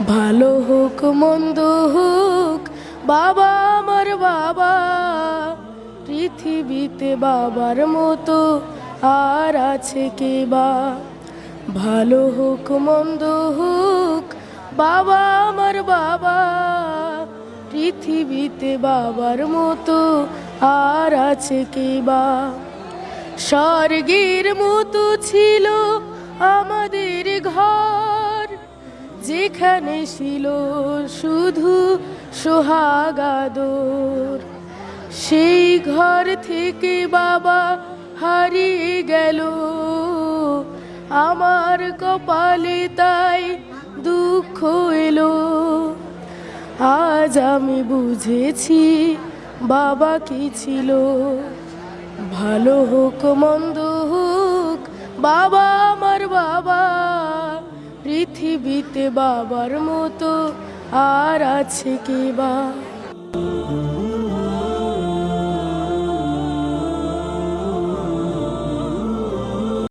ভালো হোক মন্দ হোক বাবা আমার বাবা, পৃথিবীতে বাবার মতো আর আছে কে বা। ভালো হোক মন্দ হোক বাবা আমার বাবা, পৃথিবীতে বাবার মতো আর আছে কে বা। স্বর্গের মতো ছিল আমাদের ঘর, যেখানে ছিল শুধু সোহাগ আদর। সেই ঘর থেকে বাবা হারিয়ে গেল, আমার কপালে তাই দুঃখ এলো। আজ আমি বুঝেছি বাবা কি ছিল। ভালো হোক মন্দ হোক বাবা আমার বাবা, পৃথিবীতে বাবার মতো আর আছে কে বা।